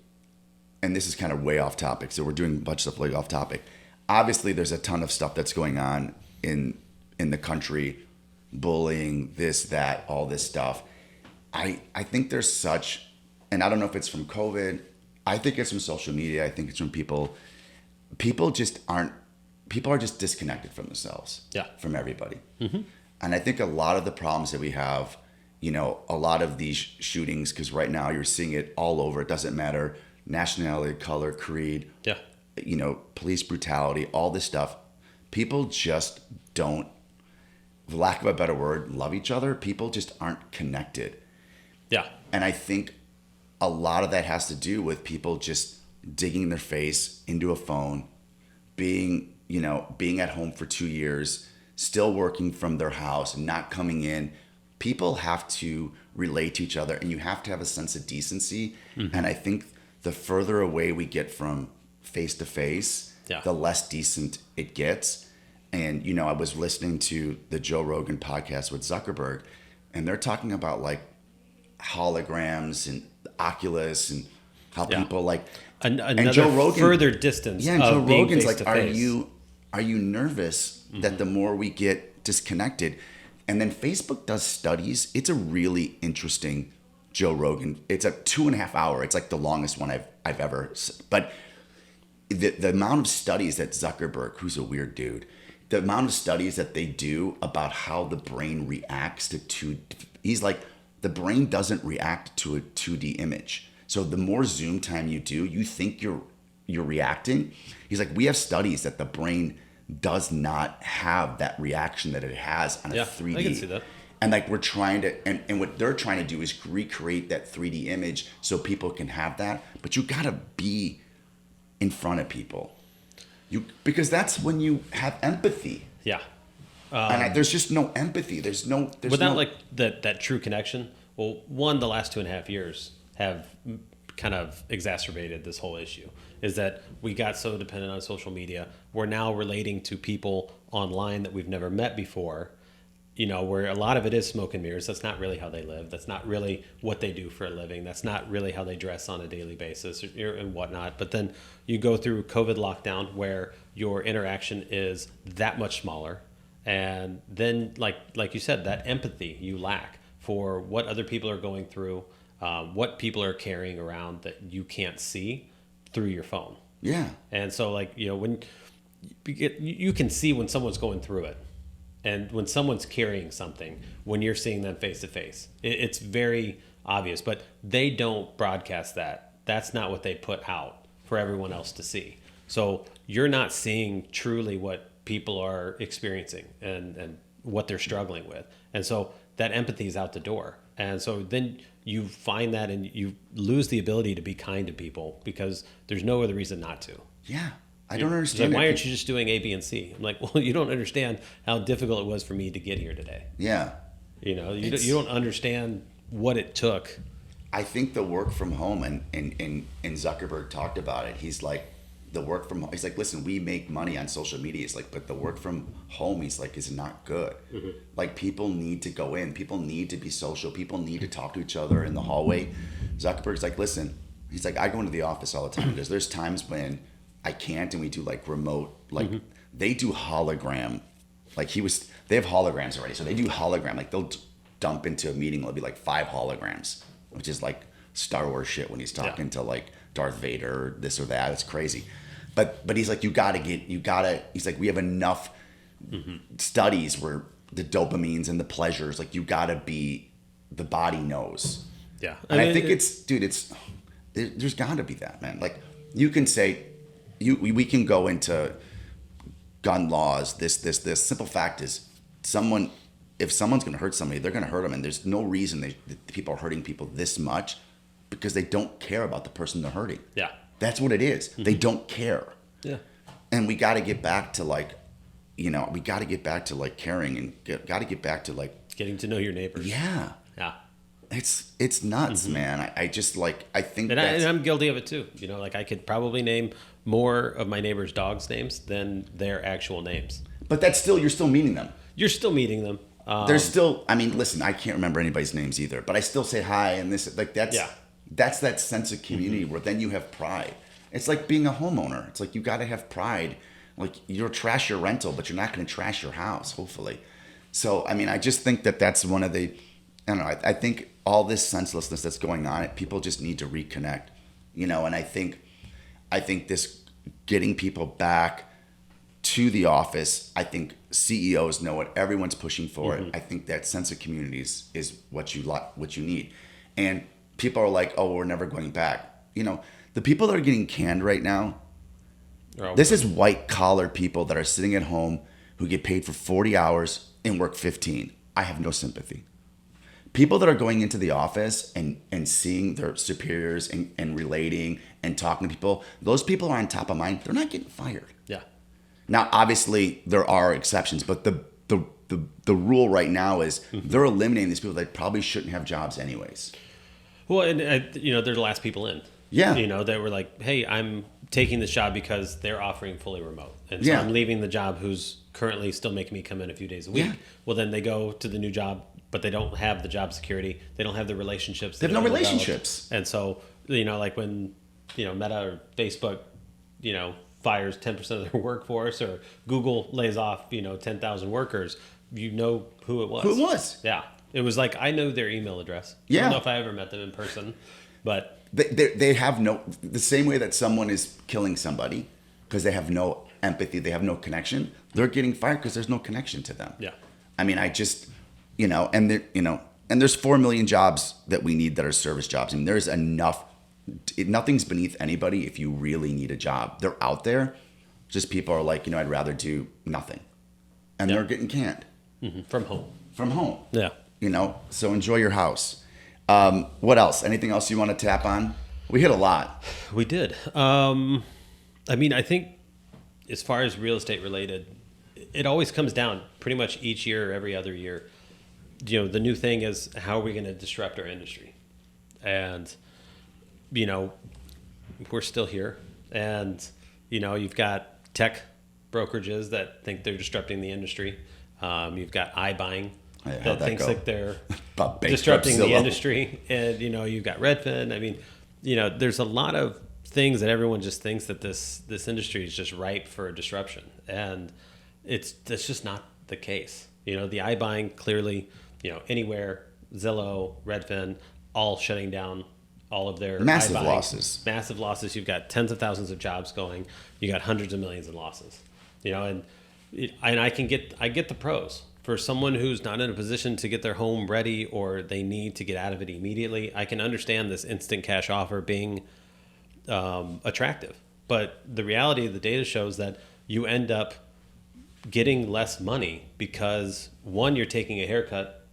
and this is kind of way off topic. So we're doing a bunch of stuff way off topic. Obviously, there's a ton of stuff that's going on in the country, bullying, this, that, all this stuff. I think there's such, and I don't know if it's from COVID. I think it's from social media. I think it's from people. People are just disconnected from themselves. Yeah. From everybody. Mm-hmm. And I think a lot of the problems that we have, you know, a lot of these shootings, because right now you're seeing it all over. It doesn't matter nationality, color, creed. Yeah. You know, police brutality, all this stuff. People just don't, for lack of a better word, love each other. People just aren't connected. Yeah. And I think a lot of that has to do with people just digging their face into a phone, being at home for 2 years, still working from their house, not coming in. People have to relate to each other, and you have to have a sense of decency. Mm-hmm. And I think the further away we get from face to face, Yeah. the less decent it gets. And, you know, I was listening to the Joe Rogan podcast with Zuckerberg, and they're talking about like holograms and Oculus and how Yeah. people like, Another Joe Rogan- further distance. yeah, and of Joe being Rogan's face like, to face. are you nervous that the more we get disconnected? And then Facebook does studies. It's a really interesting Joe Rogan. It's a 2.5 hour. It's like the longest one I've ever. But the amount of studies that Zuckerberg, who's a weird dude, the amount of studies that they do about how the brain reacts to he's like, the brain doesn't react to a 2D image. So the more Zoom time you do, you think you're reacting. He's like, we have studies that the brain does not have that reaction that it has on a 3D. I can see that. And like we're trying to, and what they're trying to do is recreate that 3D image so people can have that. But you gotta be in front of people, because that's when you have empathy. Yeah. And there's just no empathy. There's Without no, like that true connection. Well, one, the last 2.5 years have kind of exacerbated this whole issue. Is that we got so dependent on social media. We're now relating to people online that we've never met before. You know, where a lot of it is smoke and mirrors. That's not really how they live. That's not really what they do for a living. That's not really how they dress on a daily basis and whatnot. But then you go through COVID lockdown where your interaction is that much smaller. And then, like you said, that empathy you lack for what other people are going through, what people are carrying around that you can't see through your phone. yeah. And so, like, you know, when you can see when someone's going through it, and when someone's carrying something, when you're seeing them face to face, it's very obvious. But they don't broadcast that. That's not what they put out for everyone else to see. So you're not seeing truly what people are experiencing and what they're struggling with. And so that empathy is out the door. And so then you find that and you lose the ability to be kind to people because there's no other reason not to. Yeah. I don't It's understand. like, why it. aren't you just doing A, B, and C? I'm like, well, you don't understand how difficult it was for me to get here today. Yeah. You know, you It's- don't understand what it took. I think the work from home, and Zuckerberg talked about it. He's like, the work from home. He's like, listen, we make money on social media. He's like, but the work from home, he's like, is not good. Mm-hmm. Like, people need to go in. People need to be social. People need to talk to each other in the hallway. Zuckerberg's like, listen, he's like, I go into the office all the time because there's times when I can't, and we do like remote, like they do hologram. Like they have holograms already. So they do hologram. Like they'll dump into a meeting. There'll be like 5 holograms, which is like Star Wars shit when he's talking to like Darth Vader or this or that. It's crazy. But he's like, he's like, we have enough studies where the dopamines and the pleasures, like the body knows. Yeah. And I think there's gotta be that, man. Like you can say, we can go into gun laws, this. Simple fact is, if someone's going to hurt somebody, they're going to hurt them, and there's no reason that people are hurting people this much because they don't care about the person they're hurting. Yeah. That's what it is. They don't care. Yeah. And we got to get back to like, caring, and got to get back to like, Getting to know your neighbors. yeah. Yeah. It's nuts, man. I just like, I think And that's, I'm guilty of it too. You know, like I could probably name more of my neighbors' dogs' names than their actual names. but you're still meeting them. You're still meeting them. There's still, I mean, listen, I can't remember anybody's names either, but I still say hi, and this, like, that's that sense of community where then you have pride. It's like being a homeowner. It's like you got to have pride. Like, you'll trash your rental, but you're not going to trash your house, hopefully. So, I mean, I just think that's one of the, I don't know, I think all this senselessness that's going on, people just need to reconnect, you know, and I think this getting people back to the office, I think CEOs know it. Everyone's pushing for it. I think that sense of community is what you need. And people are like, oh, we're never going back. You know, the people that are getting canned right now, this is white collar people that are sitting at home who get paid for 40 hours and work 15. I have no sympathy. People that are going into the office and seeing their superiors and relating and talking to people, those people are on top of mind. They're not getting fired. Yeah. Now, obviously, there are exceptions, but the rule right now is they're eliminating these people that probably shouldn't have jobs anyways. Well, and you know, they're the last people in. Yeah. You know, that were like, hey, I'm taking this job because they're offering fully remote. And so Yeah. I'm leaving the job who's currently still making me come in a few days a week. Yeah. Well, then they go to the new job, but they don't have the job security. They don't have the relationships. They have no that developed. relationships. And so, you know, like when, you know, Meta or Facebook, you know, fires 10% of their workforce, or Google lays off, you know, 10,000 workers, you know who it was. Who it was. Yeah. It was like, I know their email address. I Yeah. don't know if I ever met them in person, but They have no, the same way that someone is killing somebody because they have no empathy, they have no connection, they're getting fired because there's no connection to them. yeah. I mean, I just, you know, and and there's 4 million jobs that we need that are service jobs. I mean, there's enough. Nothing's beneath anybody if you really need a job. They're out there. Just people are like, you know, I'd rather do nothing, and they're getting canned From home. from home. Yeah. You know, so enjoy your house. What else? Anything else you want to tap on? We hit a lot. We did. I mean, I think as far as real estate related, it always comes down pretty much each year or every other year. You know, the new thing is, how are we going to disrupt our industry? And, you know, we're still here. And, you know, you've got tech brokerages that think they're disrupting the industry. You've got iBuying How'd that that thinks go? like they're About bankrupt disrupting the Zillow. industry. And, you know, you've got Redfin. I mean, you know, there's a lot of things that everyone just thinks that this industry is just ripe for disruption. And that's just not the case. You know, the iBuying clearly, you know, Anywhere, Zillow, Redfin, all shutting down all of their Massive iBuying. losses. Massive losses. You've got tens of thousands of jobs going. You got hundreds of millions in losses. You know, and I get the pros. For someone who's not in a position to get their home ready, or they need to get out of it immediately, I can understand this instant cash offer being attractive. But the reality of the data shows that you end up getting less money because, one, you're taking a haircut,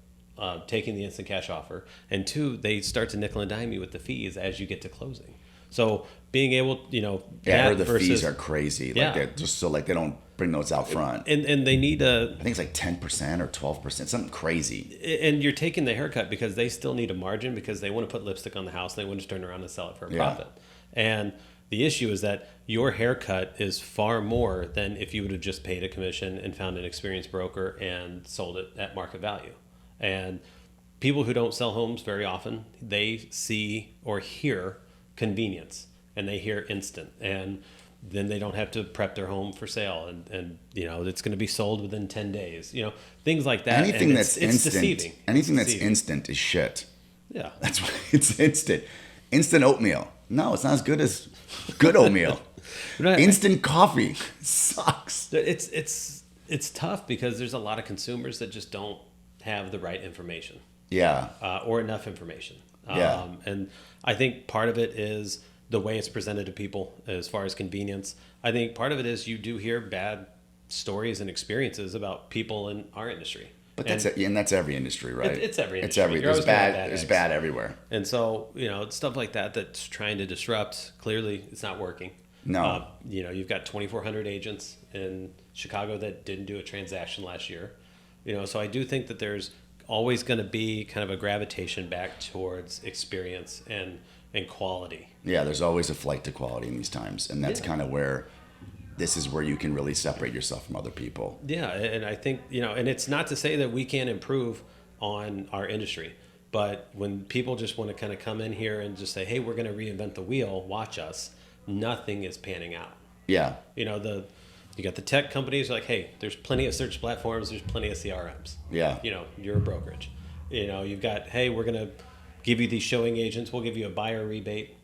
taking the instant cash offer, and two, they start to nickel and dime you with the fees as you get to closing. So being able, you know, Yeah, I that heard the versus, fees are crazy. Like Yeah. they're just so like they don't bring those out front. and they need a, I think it's like 10% or 12%, something crazy. and you're taking the haircut because they still need a margin, because they want to put lipstick on the house, and they want to turn around and sell it for a Yeah. profit. And the issue is that your haircut is far more than if you would have just paid a commission and found an experienced broker and sold it at market value. And people who don't sell homes very often, they see or hear convenience, and they hear instant, and then they don't have to prep their home for sale, and you know, it's going to be sold within 10 days, you know, things like that. Anything And that's it's instant, deceiving. anything It's that's deceiving. instant is shit. Yeah. That's why it's instant. Instant oatmeal. No, it's not as good as good oatmeal. Right. Instant coffee sucks. It's tough because there's a lot of consumers that just don't have the right information, Yeah. or enough information. Yeah. And I think part of it is the way it's presented to people as far as convenience. I think part of it is you do hear bad stories and experiences about people in our industry. But that's every industry, right? It's every It's industry. every. You're There's always gonna have bad. bad There's eggs. bad everywhere. And so, you know, stuff like that that's trying to disrupt, clearly it's not working. No. You know, you've got 2,400 agents in Chicago that didn't do a transaction last year. You know, so I do think that there's always going to be kind of a gravitation back towards experience and quality. Yeah, there's always a flight to quality in these times, and that's Yeah. kind of where this is where you can really separate yourself from other people. Yeah, and I think, you know, and it's not to say that we can't improve on our industry, but when people just want to kind of come in here and just say, hey, we're going to reinvent the wheel, watch us, nothing is panning out. Yeah. You know, you got the tech companies like, hey, there's plenty of search platforms, there's plenty of CRMs. Yeah. You know, you're a brokerage. You know, you've got, hey, we're going to give you these showing agents, we'll give you a buyer rebate.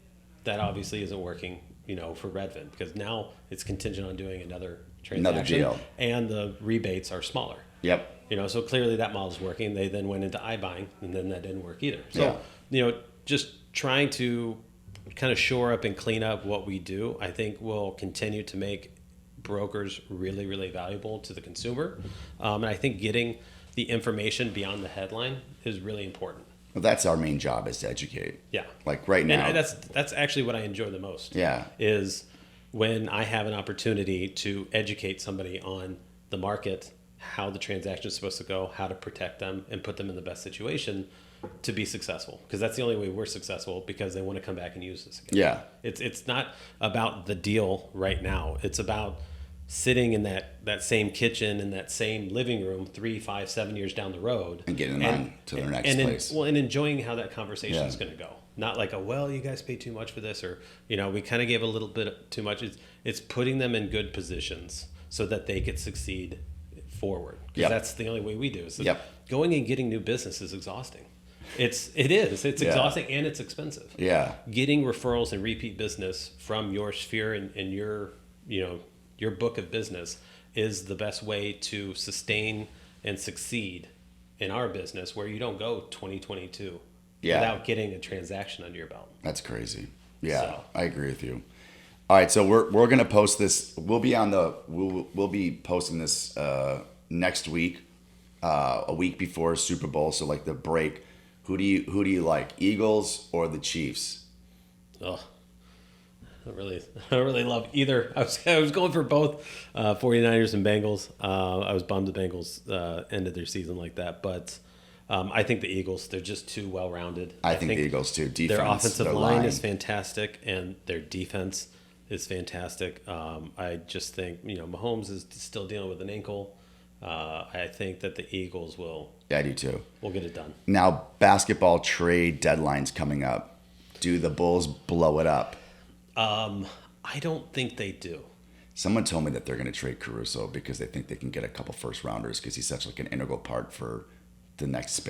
That obviously isn't working, you know, for Redfin, because now it's contingent on doing another transaction. deal. And the rebates are smaller. Yep. You know, so clearly that model's working. They then went into iBuying, and then that didn't work either. So, Yeah. you know, just trying to kind of shore up and clean up what we do, I think will continue to make brokers really, really valuable to the consumer. And I think getting the information beyond the headline is really important. Well, that's our main job, is to educate. Yeah. Like right now. And that's actually what I enjoy the most. Yeah. Is when I have an opportunity to educate somebody on the market, how the transaction is supposed to go, how to protect them and put them in the best situation. to be successful, because that's the only way we're successful, because they want to come back and use us again. Yeah. It's not about the deal right now. It's about sitting in that same kitchen in that same living room 3, 5, 7 years down the road And getting on to their next place. and enjoying how that conversation is Yeah. going to go. Not like, well, you guys paid too much for this, or we kind of gave a little bit too much. It's putting them in good positions so that they could succeed forward. Because Yep. that's the only way we do. So Yep. going and getting new business is exhausting. It is. It's Yeah. exhausting and it's expensive. Yeah. Getting referrals and repeat business from your sphere and your your book of business is the best way to sustain and succeed in our business, where you don't go 2022 Yeah. without getting a transaction under your belt. That's crazy. Yeah, So. I agree with you. All right, so we're gonna post this. We'll be posting this next week, a week before Super Bowl. So like the break. Who do you like, Eagles or the Chiefs? Oh, I don't really love either. I was going for both 49ers and Bengals. I was bummed the Bengals ended their season like that, but I think the Eagles, they're just too well-rounded. I think the Eagles too. Defense, their offensive their line is fantastic, and their defense is fantastic. I just think Mahomes is still dealing with an ankle. I think that the Eagles will Yeah, I do too. get it done. Now, basketball trade deadline's coming up. Do the Bulls blow it up? I don't think they do. Someone told me that they're going to trade Caruso because they think they can get a couple first rounders because he's such like an integral part for the next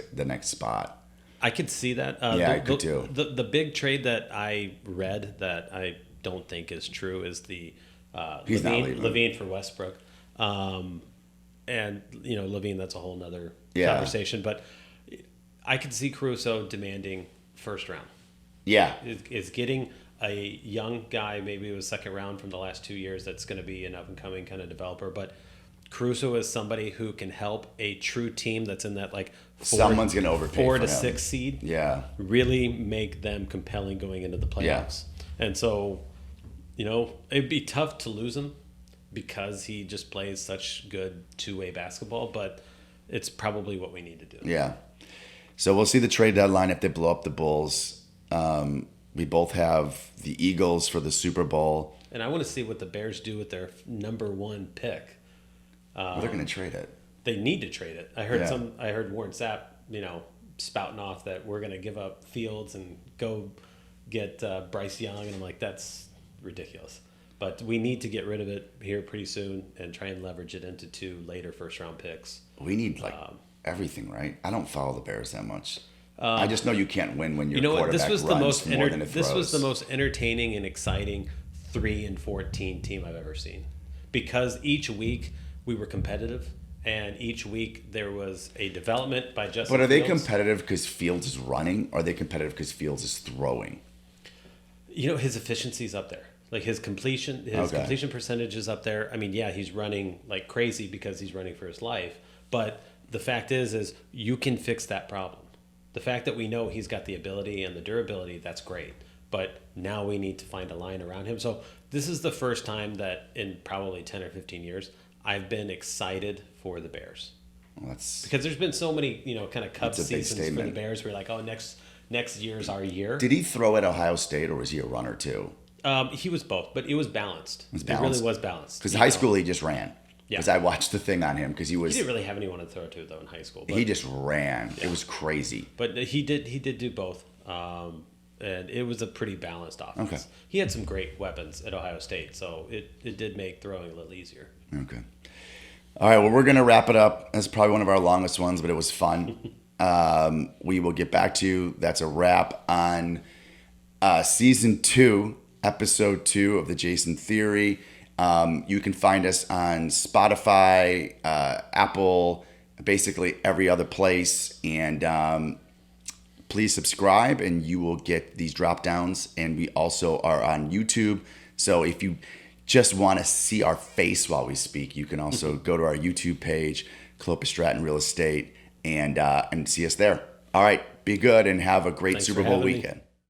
spot. I could see that. Yeah, I could too. The big trade that I read that I don't think is true is the He's not leaving. Levine for Westbrook. And Levine, that's a whole nother Yeah. conversation. But I could see Caruso demanding first round. Yeah, Is getting a young guy, maybe it was second round from the last 2 years, that's going to be an up-and-coming kind of developer. But Caruso is somebody who can help a true team that's in that like someone's going to overpay 4 for to him. 6 seed. Yeah, Really make them compelling going into the playoffs. And so, it'd be tough to lose him because he just plays such good two-way basketball, but it's probably what we need to do. yeah. So we'll see the trade deadline if they blow up the Bulls. We both have the Eagles for the Super Bowl. And I want to see what the Bears do with their number 1 pick. Well, they're going to trade it. They need to trade it. I heard Yeah. I heard Warren Sapp, spouting off that we're going to give up Fields and go get Bryce Young, and I'm like, that's ridiculous. But we need to get rid of it here pretty soon and try and leverage it into 2 later first-round picks. We need everything, right? I don't follow the Bears that much. I just know you can't win when your quarterback This was runs more than it throws. this was the most entertaining and exciting 3-14 team I've ever seen, because each week we were competitive, and each week there was a development by Justin. But are they Fields. competitive because Fields is running, or are they competitive because Fields is throwing? His efficiency's up there. Like his completion percentage is up there. I mean, yeah, he's running like crazy because he's running for his life. But the fact is you can fix that problem. The fact that we know he's got the ability and the durability, that's great. But now we need to find a line around him. So this is the first time that in probably 10 or 15 years, I've been excited for the Bears. Well, that's Because there's been so many, kind of Cubs That's a big seasons for the statement. Bears where you're like, oh, next year's our year. Did he throw at Ohio State, or was he a runner too? He was both, but it was balanced. was It balanced? really was balanced. Because You high know, school he just ran. Yeah. Because I watched the thing on him because he he was didn't really have anyone to throw to though in high school. But, he just ran. It was crazy. but he did do both, and it was a pretty balanced offense. Okay. He had some great weapons at Ohio State, so it did make throwing a little easier. Okay. All right. Well, we're gonna wrap it up. That's probably one of our longest ones, but it was fun. We will get back to you. That's a wrap on season 2, episode 2 of the Jason Theory. You can find us on Spotify, Apple, basically every other place. And please subscribe and you will get these drop downs. And we also are on YouTube. So if you just want to see our face while we speak, you can also go to our YouTube page, Clopas Stratton Real Estate, and see us there. All right. Be good and have a great Thanks Super for Bowl having me. weekend.